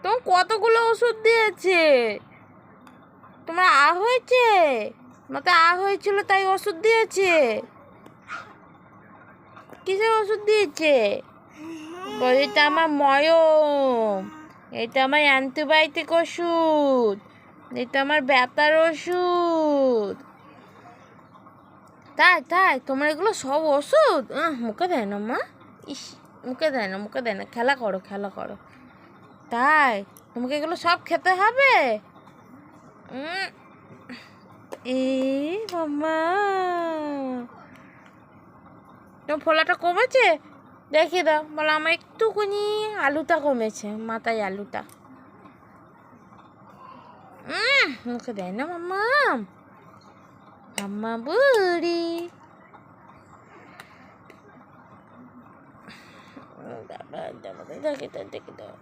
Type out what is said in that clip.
তোমার কতগুলো ওষুধ দিয়েছে? তোমার হয়েছে? মাথা হয়েছিল তাই ওষুধ দিয়েছে? কিসের ওষুধ দিয়েছে? এটা আমার ময়ম, এটা আমার অ্যান্টিবায়োটিক ওষুধ, এটা আমার ব্যথার ওষুধ। তাই তাই তোমার এগুলো সব ওষুধ? মুখে দেয় না মা, ইস, মুখে দেয় না, মুখে দেয় না, খেলা করো খেলা করো। তাই তোমাকে এগুলো সব খেতে হবে? মাম্মা, তোমার ফোলাটা কমেছে? দেখিয়ে দাও, বলো আমার একটুখানি আলুটা কমেছে, মাথায় আলুটা। মুখে দেয় না মাম্মা, মাম্মা বুড়ি। দেখে দাও, দেখে দাও।